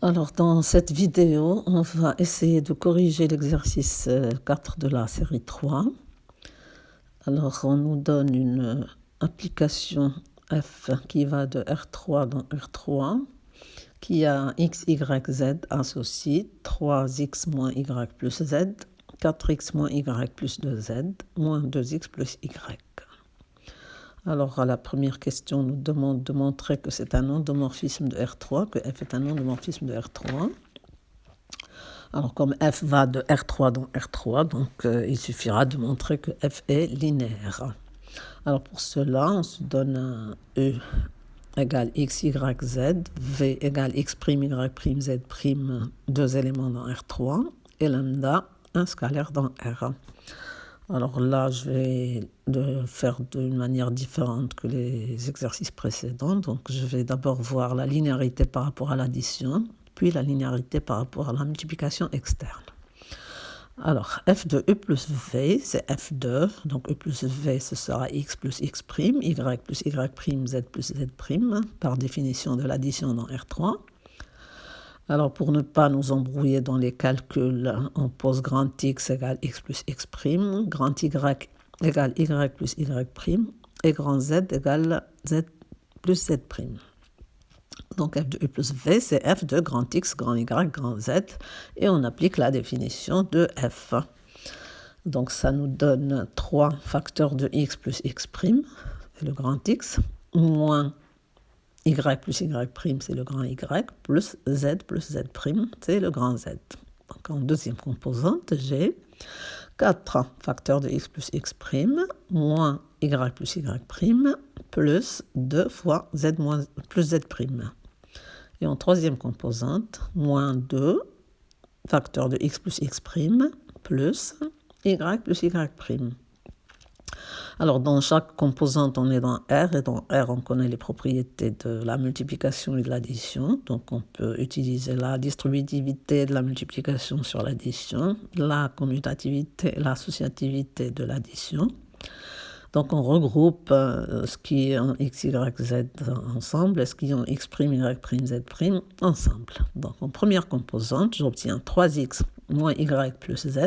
Alors, dans cette vidéo, on va essayer de corriger l'exercice 4 de la série 3. Alors, on nous donne une application f qui va de R3 dans R3, qui a x, y, z associés, 3x moins y plus z, 4x moins y plus 2z, moins 2x plus y. Alors, à la première question, on nous demande de montrer que c'est un endomorphisme de R3, que f est un endomorphisme de R3. Alors, comme f va de R3 dans R3, donc il suffira de montrer que f est linéaire. Alors, pour cela, on se donne un E égale x, y, z, v égale x', y', z', deux éléments dans R3, et lambda, un scalaire dans R. Alors là, je vais le faire d'une manière différente que les exercices précédents. Donc, je vais d'abord voir la linéarité par rapport à l'addition, puis la linéarité par rapport à la multiplication externe. Alors, f de e plus v, c'est f2. Donc, e plus v, ce sera x plus x', y plus y', z plus z', par définition de l'addition dans R3. Alors, pour ne pas nous embrouiller dans les calculs, on pose grand X égale X plus X', grand Y égale Y plus Y', et grand Z égale Z plus Z'. Donc, f de E plus V, c'est f de grand X, grand Y, grand Z, et on applique la définition de f. Donc, ça nous donne 3 facteurs de X plus X', le grand X, moins y plus y', c'est le grand y, plus z, c'est le grand z. Donc en deuxième composante, j'ai 4 facteurs de x plus x', moins y plus y', plus 2 fois z plus z'. Et en troisième composante, moins 2 facteurs de x plus x', plus y plus y'. Alors, dans chaque composante, on est dans R, et dans R, on connaît les propriétés de la multiplication et de l'addition. Donc, on peut utiliser la distributivité de la multiplication sur l'addition, la commutativité et l'associativité de l'addition. Donc, on regroupe ce qui est en x, y, z ensemble et ce qui est en x', y', z' ensemble. Donc, en première composante, j'obtiens 3x moins y plus z,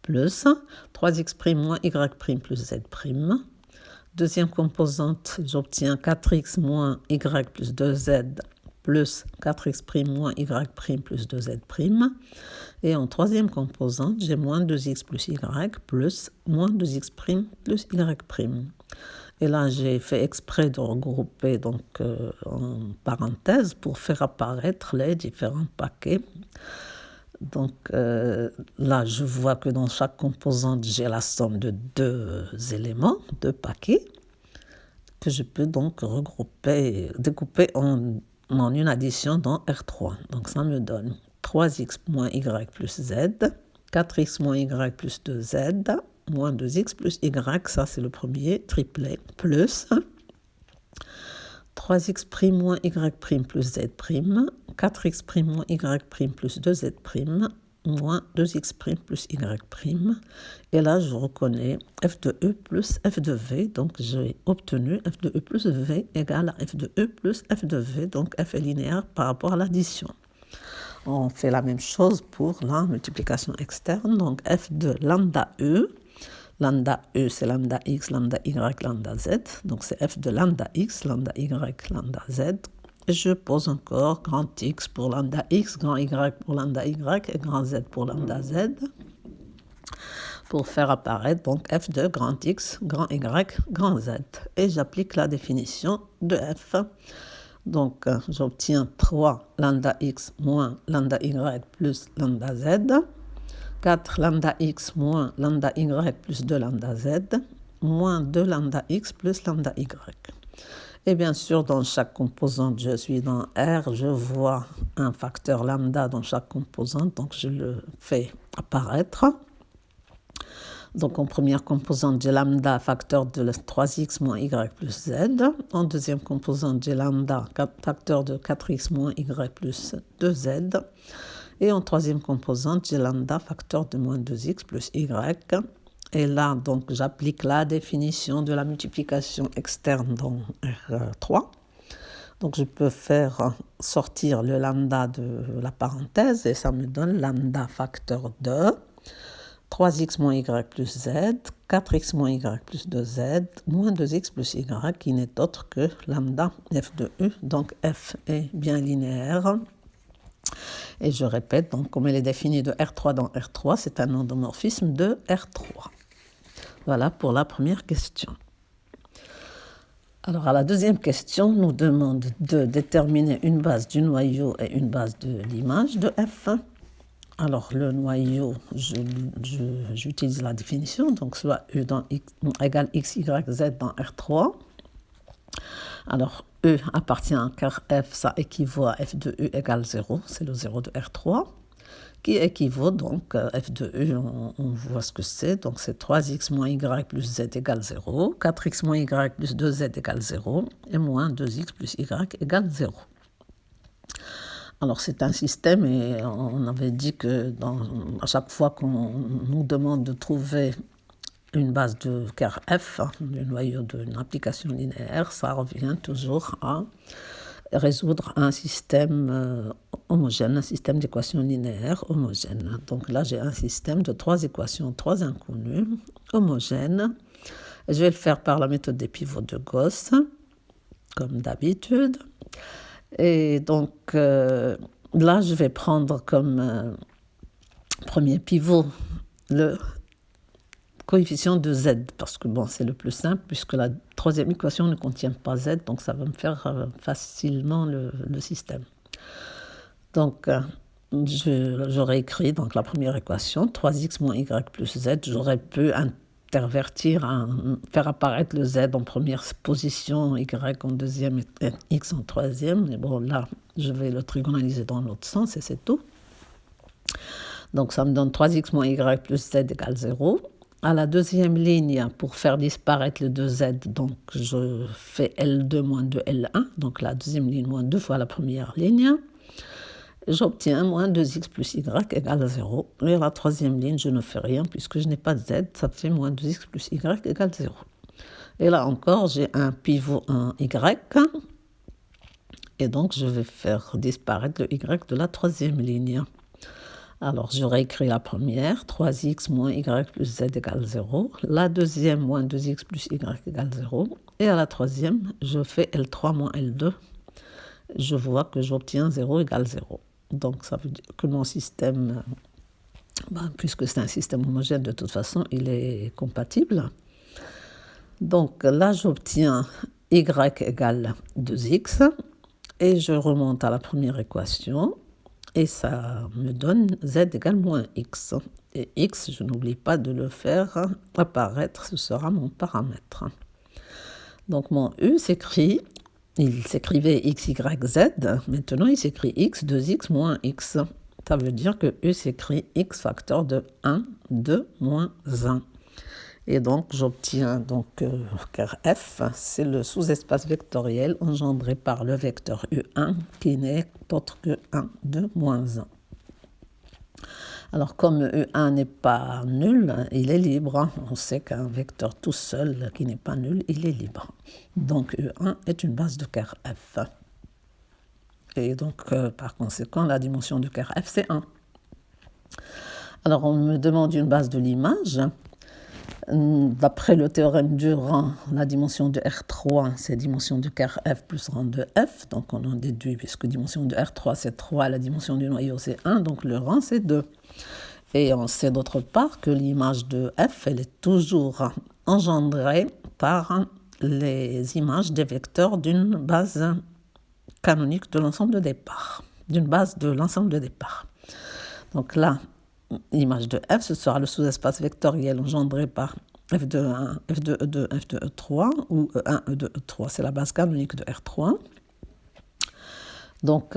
plus 3x' moins y' plus z'. Deuxième composante, j'obtiens 4x moins y plus 2z plus 4x' moins y' plus 2z'. Et en troisième composante, j'ai moins 2x plus y plus moins 2x' plus y'. Et là, j'ai fait exprès de regrouper donc, en parenthèse pour faire apparaître les différents paquets. Donc là, je vois que dans chaque composante, j'ai la somme de 2 éléments, 2 paquets, que je peux donc découper en une addition dans R3. Donc ça me donne 3x moins y plus z, 4x moins y plus 2z, moins 2x plus y, ça c'est le premier triplet, plus 3x' moins y' plus z', 4x' moins y' plus 2z', moins 2x' plus y'. Et là, je reconnais f de E plus f de V. Donc, j'ai obtenu f de E plus V égale à f de E plus f de V. Donc, f est linéaire par rapport à l'addition. On fait la même chose pour la multiplication externe. Donc, f de lambda E. Lambda E, c'est lambda x, lambda y, lambda z. Donc, c'est f de lambda x, lambda y, lambda z. Et je pose encore grand X pour lambda x, grand Y pour lambda y et grand Z pour lambda z. Pour faire apparaître donc f de grand X, grand Y, grand Z. Et j'applique la définition de f. Donc, j'obtiens 3 lambda x moins lambda y plus lambda z. 4 lambda x moins lambda y plus 2 lambda z, moins 2 lambda x plus lambda y. Et bien sûr, dans chaque composante, je suis dans R, je vois un facteur lambda dans chaque composante, donc je le fais apparaître. Donc en première composante, j'ai lambda facteur de 3x moins y plus z. En deuxième composante, j'ai lambda facteur de 4x moins y plus 2z. Et en troisième composante, j'ai lambda facteur de moins 2x plus y. Et là, donc, j'applique la définition de la multiplication externe dans R3. Donc je peux faire sortir le lambda de la parenthèse et ça me donne lambda facteur de 3x moins y plus z, 4x moins y plus 2z, moins 2x plus y, qui n'est autre que lambda f de u. Donc f est bien linéaire. Et je répète, donc comme elle est définie de R3 dans R3, c'est un endomorphisme de R3. Voilà pour la première question. Alors à la deuxième question, nous demande de déterminer une base du noyau et une base de l'image de f. Alors le noyau, j'utilise la définition, donc soit U dans X, égale x, y, z dans R3. Alors E appartient à car f, ça équivaut à f de U égale 0, c'est le 0 de R3, qui équivaut donc f de U, on voit ce que c'est, donc c'est 3x moins y plus z égale 0, 4x moins y plus 2z égale 0, et moins 2x plus y égale 0. Alors c'est un système et on avait dit que à chaque fois qu'on nous demande de trouver une base de car f, du noyau d'une application linéaire, ça revient toujours à résoudre un système homogène, un système d'équations linéaires homogènes. Donc là j'ai un système de 3 équations, 3 inconnues, homogènes. Je vais le faire par la méthode des pivots de Gauss, comme d'habitude. Et donc là, je vais prendre comme premier pivot le coefficient de z, parce que bon, c'est le plus simple, puisque la troisième équation ne contient pas z, donc ça va me faire facilement le système. Donc, j'aurais écrit donc, la première équation, 3x moins y plus z, j'aurais pu intervertir, faire apparaître le z en première position, y en deuxième et x en troisième. Mais bon, là, je vais le trigonaliser dans l'autre sens et c'est tout. Donc, ça me donne 3x moins y plus z égale 0. À la deuxième ligne, pour faire disparaître le 2z, donc je fais L2 moins 2L1. Donc, la deuxième ligne moins 2 fois la première ligne. J'obtiens moins 2x plus y égale 0. Et à la troisième ligne, je ne fais rien puisque je n'ai pas de z, ça fait moins 2x plus y égale 0. Et là encore, j'ai un pivot en y. Et donc, je vais faire disparaître le y de la troisième ligne. Alors, j'aurais écrit la première, 3x moins y plus z égale 0. La deuxième, moins 2x plus y égale 0. Et à la troisième, je fais L3 moins L2. Je vois que j'obtiens 0 égale 0. Donc, ça veut dire que mon système, puisque c'est un système homogène, de toute façon, il est compatible. Donc, là, j'obtiens y égale 2x. Et je remonte à la première équation. Et ça me donne z égale moins x. Et x, je n'oublie pas de le faire apparaître, ce sera mon paramètre. Donc, mon u s'écrit... Il s'écrivait x, y, z. Maintenant, il s'écrit x, 2x, moins x. Ça veut dire que U s'écrit x facteur de 1, 2, moins 1. Et donc, j'obtiens car f, c'est le sous-espace vectoriel engendré par le vecteur U1 qui n'est autre que 1, 2, moins 1. Alors, comme U1 n'est pas nul, il est libre. On sait qu'un vecteur tout seul qui n'est pas nul, il est libre. Donc, U1 est une base de car f. Et donc, par conséquent, la dimension de car f, c'est 1. Alors, on me demande une base de l'image. D'après le théorème Durand, la dimension de R3, c'est dimension de car f plus rang de f. Donc, on en déduit, puisque dimension de R3, c'est 3, la dimension du noyau, c'est 1, donc le rang, c'est 2. Et on sait d'autre part que l'image de f, elle est toujours engendrée par les images des vecteurs d'une base canonique de l'ensemble de départ, d'une base de l'ensemble de départ. Donc là, l'image de f, ce sera le sous-espace vectoriel engendré par f de 1, f de E2, f de E3, ou E1, E2, E3, c'est la base canonique de R3. Donc,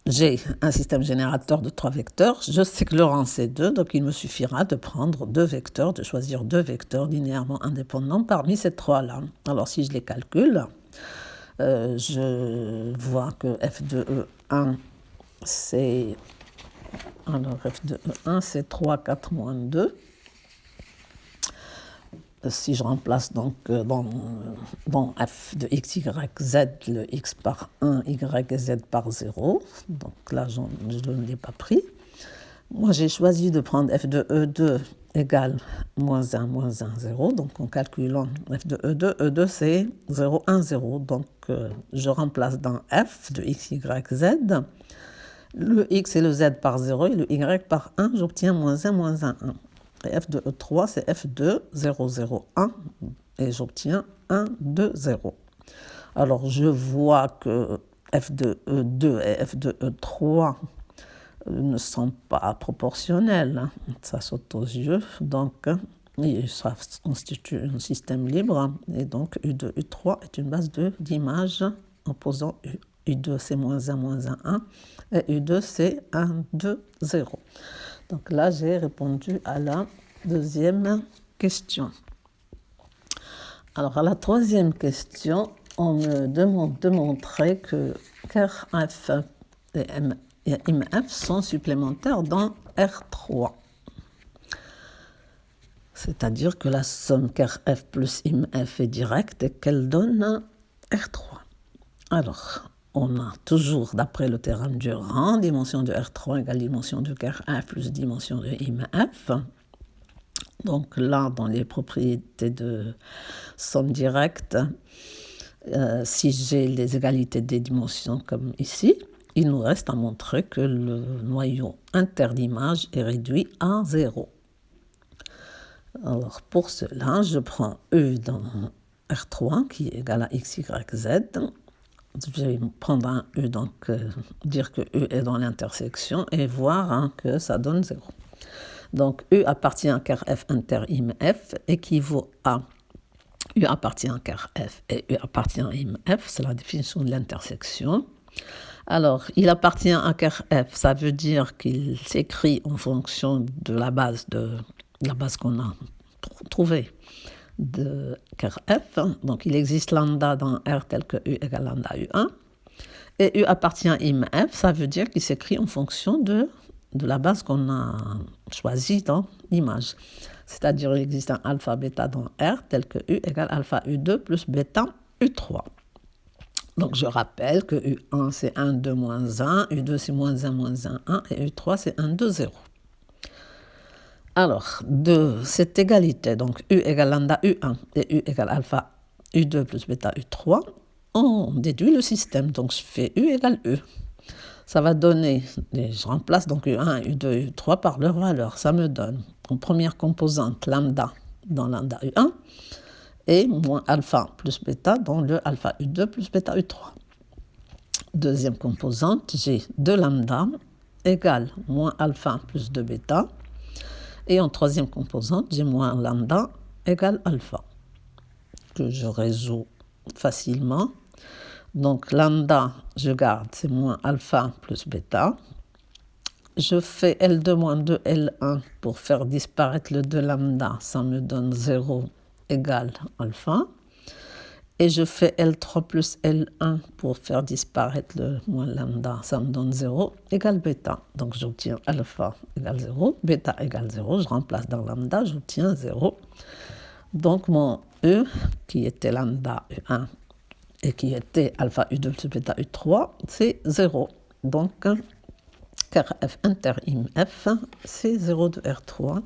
j'ai un système générateur de 3 vecteurs. Je sais que le rang c'est 2, donc il me suffira de prendre 2 vecteurs, de choisir 2 vecteurs linéairement indépendants parmi ces 3-là. Alors, si je les calcule, je vois que f de E1, c'est... Alors, f de E1, c'est 3, 4, moins 2. si je remplace donc dans f de x, y, z, le x par 1, y et z par 0, donc là je ne l'ai pas pris. Moi j'ai choisi de prendre f de E2 égale moins 1, moins 1, 0, donc en calculant f de E2 c'est 0, 1, 0, donc je remplace dans f de x, y, z, le x et le z par 0 et le y par 1, j'obtiens moins 1, moins 1, 1. Et f de E3, c'est f2, 0, 0, 1, et j'obtiens 1, 2, 0. Alors, je vois que f de E2 et f de E3 ne sont pas proportionnels. Ça saute aux yeux, donc ça constitue un système libre, et donc U2, U3 est une base d'images en posant U. U2, c'est moins 1, moins 1, 1, et U2, c'est 1, 2, 0. Donc là, j'ai répondu à la deuxième question. Alors, à la troisième question, on me demande de montrer que ker F et IMF sont supplémentaires dans R3. C'est-à-dire que la somme ker F plus IMF est directe et qu'elle donne R3. Alors, on a toujours, d'après le théorème de Durand, dimension de R3 égale dimension de ker F plus dimension de IMF. Donc là, dans les propriétés de somme directe, si j'ai les égalités des dimensions comme ici, il nous reste à montrer que le noyau interdimage est réduit à 0. Alors pour cela, je prends E dans R3 qui est égal à x, y, z. Je vais prendre un E, donc dire que E est dans l'intersection et voir que ça donne 0. Donc U appartient à ker F inter IMF équivaut à U appartient à ker F et U appartient à IMF, c'est la définition de l'intersection. Alors, il appartient à ker F, ça veut dire qu'il s'écrit en fonction de la base qu'on a trouvée de ker F. Donc, il existe lambda dans R tel que U égale lambda U1. Et U appartient à IMF, ça veut dire qu'il s'écrit en fonction de la base qu'on a choisie dans l'image. C'est-à-dire qu'il existe un alpha bêta dans R tel que U égale alpha U2 plus bêta U3. Donc je rappelle que U1 c'est 1, 2, moins 1, U2 c'est moins 1, moins 1, 1, et U3 c'est 1, 2, 0. Alors, de cette égalité, donc U égale lambda U1 et U égale alpha U2 plus bêta U3, on déduit le système, donc je fais U égale U. Ça va donner, je remplace donc U1, U2, U3 par leur valeur. Ça me donne en première composante lambda dans lambda U1 et moins alpha plus bêta dans le alpha U2 plus bêta U3. Deuxième composante, j'ai 2 lambda égale moins alpha plus 2 bêta. Et en troisième composante, j'ai moins lambda égale alpha, que je résous facilement. Donc lambda, je garde, c'est moins alpha plus bêta. Je fais L2 moins 2 L1 pour faire disparaître le 2 lambda, ça me donne 0 égale alpha. Et je fais L3 plus L1 pour faire disparaître le moins lambda, ça me donne 0 égale bêta. Donc j'obtiens alpha égale 0, bêta égale 0, je remplace dans lambda, j'obtiens 0. Donc mon E, qui était lambda U1, et qui était alpha U2 plus bêta U3, c'est 0. Donc, ker F inter IMF, c'est 0 de R3.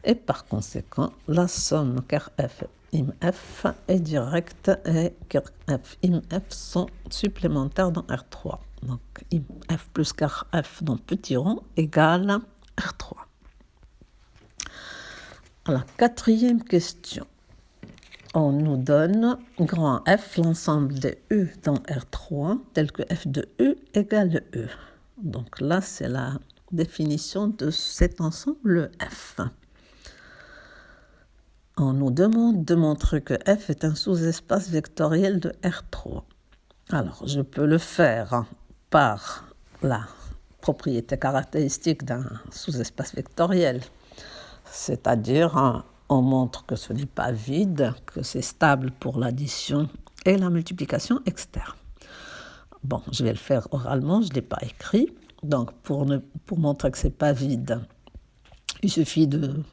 Et par conséquent, la somme ker F IMF est directe et ker F IMF sont supplémentaires dans R3. Donc, IMF plus ker F dans petit rond égale R3. À la quatrième question. On nous donne grand F, l'ensemble des U dans R3, tel que F de U égale E. Donc là, c'est la définition de cet ensemble F. On nous demande de montrer que F est un sous-espace vectoriel de R3. Alors, je peux le faire par la propriété caractéristique d'un sous-espace vectoriel, c'est-à-dire on montre que ce n'est pas vide, que c'est stable pour l'addition et la multiplication externe. Bon, je vais le faire oralement, je ne l'ai pas écrit. Donc, pour montrer que ce n'est pas vide, il suffit de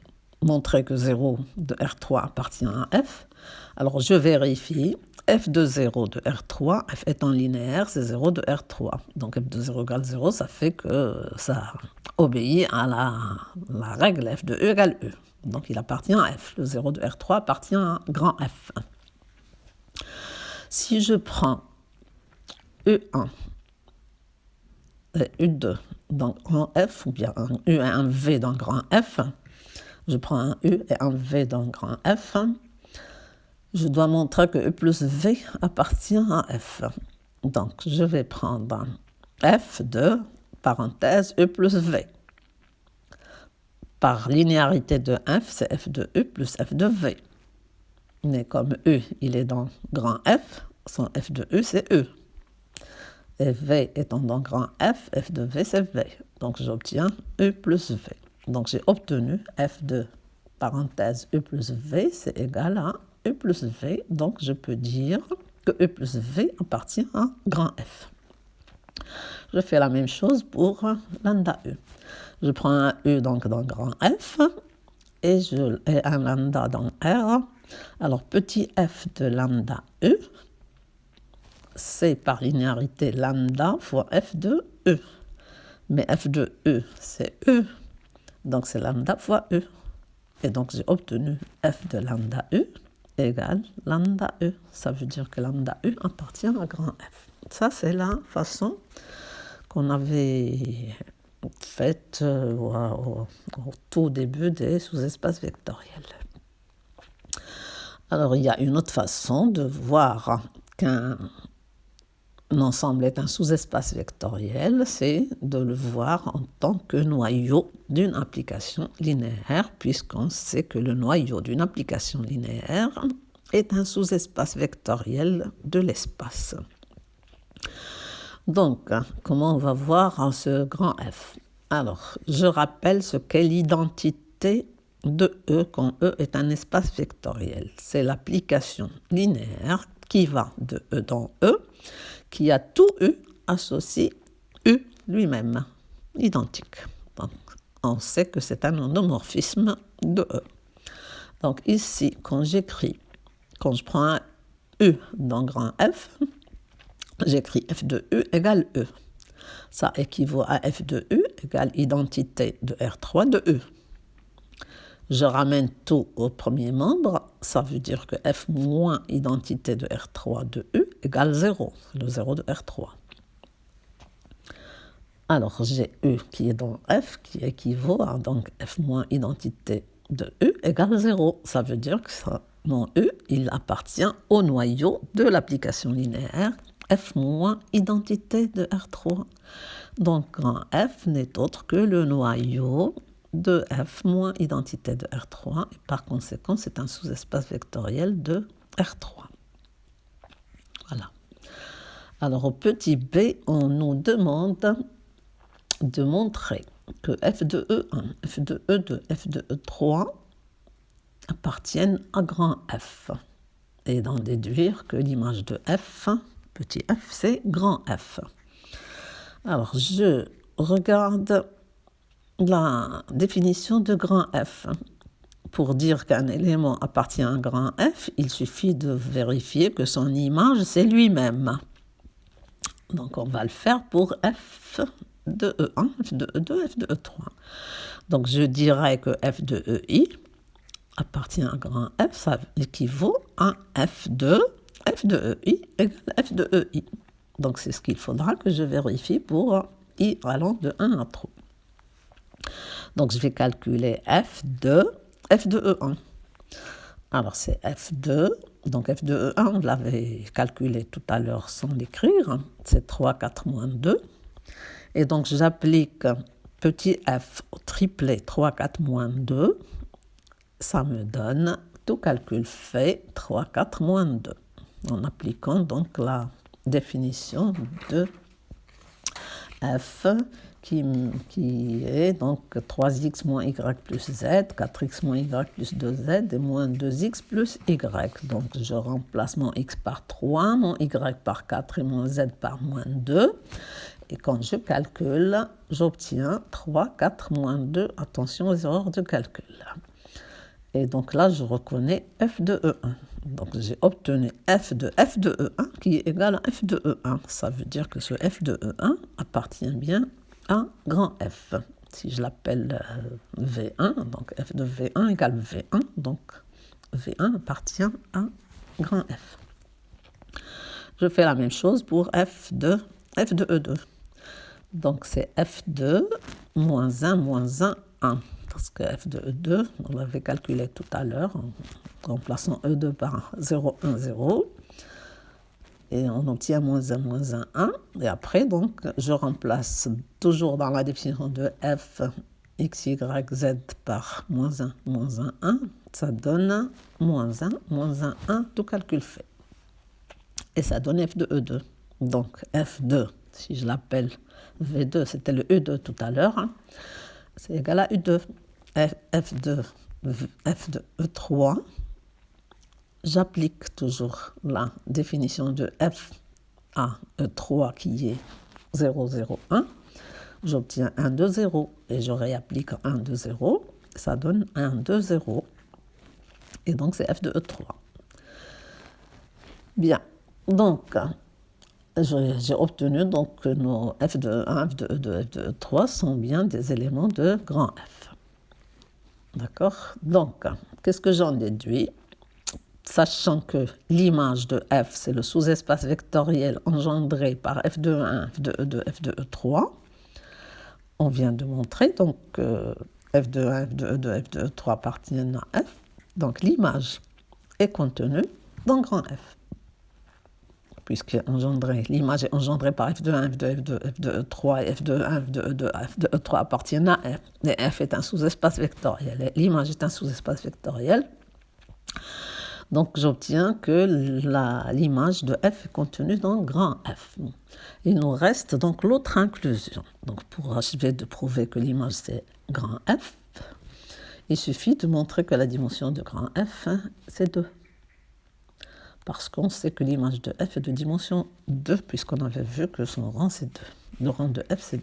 montrer que 0 de R3 appartient à F. Alors, je vérifie. F de 0 de R3, F étant linéaire, c'est 0 de R3. Donc, F de 0 égale 0, ça fait que ça obéit à la règle F de E égale E. Donc, il appartient à F. Le 0 de R3 appartient à grand F. Si je prends E1 et E2 dans grand F, ou bien un U et un V dans grand F, je prends un U et un V dans grand F, je dois montrer que E plus V appartient à F. Donc, je vais prendre F de, parenthèse, E plus V. Par linéarité de F, c'est F de E plus F de V. Mais comme E, il est dans grand F, son F de E, c'est E. Et V étant dans grand F, F de V, c'est V. Donc, j'obtiens E plus V. Donc, j'ai obtenu F de, parenthèse, E plus V, c'est égal à E plus V. Donc, je peux dire que E plus V appartient à grand F. Je fais la même chose pour lambda E. Je prends un E donc dans grand F et un lambda dans R. Alors, petit f de lambda E, c'est par linéarité lambda fois f de E. Mais f de E, c'est E. Donc, c'est lambda fois E. Et donc, j'ai obtenu f de lambda E égale lambda E. Ça veut dire que lambda E appartient à grand F. Ça, c'est la façon qu'on avait faite au tout début des sous-espaces vectoriels. Alors, il y a une autre façon de voir qu'un ensemble est un sous-espace vectoriel, c'est de le voir en tant que noyau d'une application linéaire, puisqu'on sait que le noyau d'une application linéaire est un sous-espace vectoriel de l'espace. Donc, comment on va voir ce grand F? Alors, je rappelle ce qu'est l'identité de E quand E est un espace vectoriel. C'est l'application linéaire qui va de E dans E, qui a tout U associé U lui-même, identique. Donc, on sait que c'est un endomorphisme de E. Donc ici, quand je prends un U dans grand F, j'écris F de U égale E. Ça équivaut à F de U égale identité de R3 de E. Je ramène tout au premier membre, ça veut dire que F moins identité de R3 de U égale 0, le 0 de R3. Alors j'ai U qui est dans F, qui équivaut à donc F moins identité de U égale 0. Ça veut dire que mon U, il appartient au noyau de l'application linéaire F moins identité de R3. Donc grand F n'est autre que le noyau de F moins identité de R3, et par conséquent, c'est un sous-espace vectoriel de R3. Voilà. Alors, au petit b, on nous demande de montrer que F de E1, F de E2, F de E3 appartiennent à grand F, et d'en déduire que l'image de F, petit f, c'est grand F. Alors, je regarde la définition de grand F. Pour dire qu'un élément appartient à un grand F, il suffit de vérifier que son image, c'est lui-même. Donc, on va le faire pour F de E1, F de E2, F de E3. Donc, je dirais que F de EI appartient à un grand F, ça équivaut à F de EI égale F de EI. Donc, c'est ce qu'il faudra que je vérifie pour I allant de 1 à 3. Donc, je vais calculer F de E1. Alors, c'est F2. Donc, F de E1, on l'avait calculé tout à l'heure sans l'écrire. C'est 3, 4, moins 2. Et donc, j'applique petit f au triplet 3, 4, moins 2. Ça me donne, tout calcul fait, 3, 4, moins 2. En appliquant donc la définition de f qui est donc 3x moins y plus z, 4x moins y plus 2z et moins 2x plus y. Donc je remplace mon x par 3, mon y par 4 et mon z par moins 2. Et quand je calcule, j'obtiens 3, 4, moins 2. Attention aux erreurs de calcul. Et donc là, je reconnais f de E1. Donc j'ai obtenu f de E1 qui est égal à f de E1. Ça veut dire que ce f de E1 appartient bien à grand F. Si je l'appelle V1, donc f de V1 égale V1, donc V1 appartient à grand F. Je fais la même chose pour f de E2. Donc c'est f2 moins 1 moins 1, 1. Parce que f de E2, on l'avait calculé tout à l'heure en remplaçant E2 par 0, 1, 0. Et on obtient moins 1, moins 1, 1. Et après, donc, je remplace toujours dans la définition de f x, y, z par moins 1, moins 1, 1. Ça donne moins 1, moins 1, 1, tout calcul fait. Et ça donne f de E2. Donc f2, si je l'appelle V2, c'était le E2 tout à l'heure, hein, c'est égal à U2. f de E3, j'applique toujours la définition de f à E3 qui est 0, 0, 1. J'obtiens 1, 2, 0 et je réapplique 1, 2, 0. Ça donne 1, 2, 0. Et donc c'est f de E3. Bien, donc j'ai obtenu donc que nos f de E1, f de E2, f de E3 sont bien des éléments de grand F. D'accord? Donc, qu'est-ce que j'en déduis? Sachant que l'image de f, c'est le sous-espace vectoriel engendré par f de E1, f de E2, f de E3, on vient de montrer donc que f de E1, f de E2, f de E3 appartiennent à f. Donc l'image est contenue dans grand F. Puisque l'image est engendrée par f de 1, f de 2, f de 3, et f de 1, f de 2, f de 3 appartiennent à f. Et f est un sous-espace vectoriel. Et l'image est un sous-espace vectoriel. Donc j'obtiens que l'image de f est contenue dans grand F. Il nous reste donc l'autre inclusion. Donc pour achever de prouver que l'image c'est grand F, il suffit de montrer que la dimension de grand F, c'est 2. Parce qu'on sait que l'image de f est de dimension 2, puisqu'on avait vu que son rang c'est 2. Le rang de f c'est 2.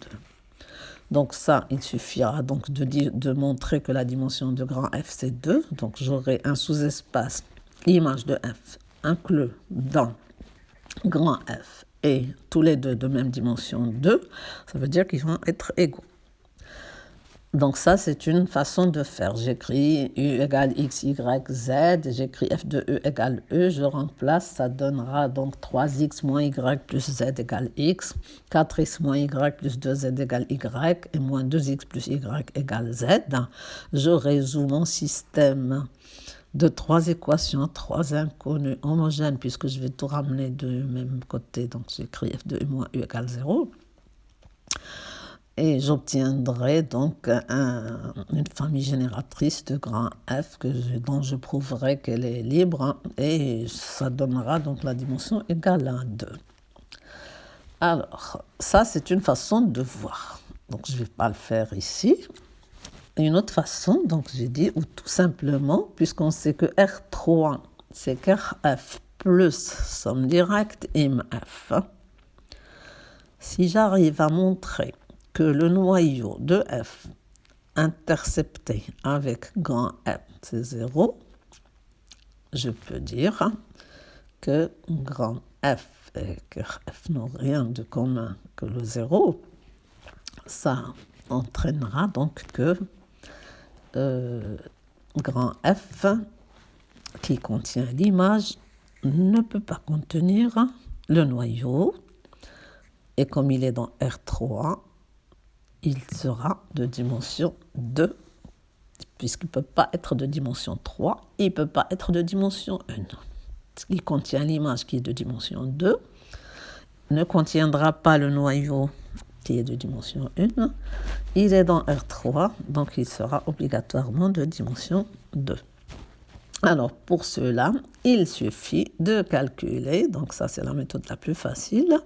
Donc ça, il suffira donc de montrer que la dimension de grand F c'est 2. Donc j'aurai un sous-espace, l'image de f inclus dans grand F et tous les deux de même dimension 2. Ça veut dire qu'ils vont être égaux. Donc ça, c'est une façon de faire. J'écris U égale X, Y, Z, j'écris F de E égale E, je remplace, ça donnera donc 3X moins Y plus Z égale X, 4X moins Y plus 2Z égale Y, et moins 2X plus Y égale Z. Je résous mon système de 3 équations, 3 inconnues homogènes, puisque je vais tout ramener du même côté, donc j'écris F de E moins U égale 0. Et j'obtiendrai donc une famille génératrice de grand F dont je prouverai qu'elle est libre, et ça donnera donc la dimension égale à 2. Alors, ça c'est une façon de voir. Donc je ne vais pas le faire ici. Une autre façon, donc j'ai dit, ou tout simplement, puisqu'on sait que R3 c'est qu'RF plus somme directe IMF, si j'arrive à montrer que le noyau de F intercepté avec grand F, c'est 0, je peux dire que grand F et que F n'ont rien de commun que le 0. Ça entraînera donc que grand F, qui contient l'image, ne peut pas contenir le noyau. Et comme il est dans R3, il sera de dimension 2, puisqu'il ne peut pas être de dimension 3, il ne peut pas être de dimension 1. Il contient l'image qui est de dimension 2, ne contiendra pas le noyau qui est de dimension 1, il est dans R3, donc il sera obligatoirement de dimension 2. Alors pour cela, il suffit de calculer, donc ça c'est la méthode la plus facile,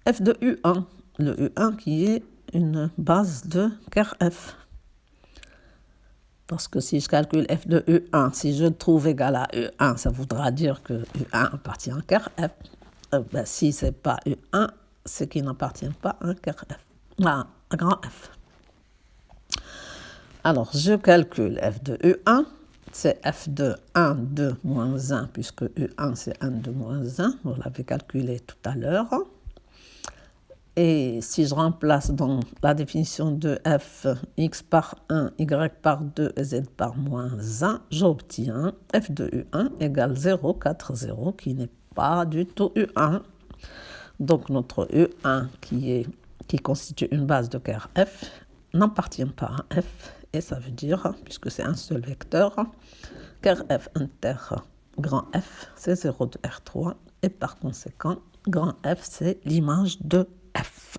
f de U1, le U1 qui est une base de ker F. Parce que si je calcule f de U1, si je trouve égal à U1, ça voudra dire que U1 appartient à ker F. Si ce n'est pas U1, c'est qu'il n'appartient pas à ker F, à grand F. Alors, je calcule f de U1, c'est f de 1, 2, moins 1, puisque U1 c'est 1, 2, moins 1, vous l'avez calculé tout à l'heure. Et si je remplace dans la définition de f x par 1, y par 2 et z par moins 1, j'obtiens f de U1 égale 0, 4, 0, qui n'est pas du tout U1. Donc notre U1 qui constitue une base de ker f n'appartient pas à f, et ça veut dire, puisque c'est un seul vecteur, ker f inter grand F c'est 0 de R3, et par conséquent grand F c'est l'image de F.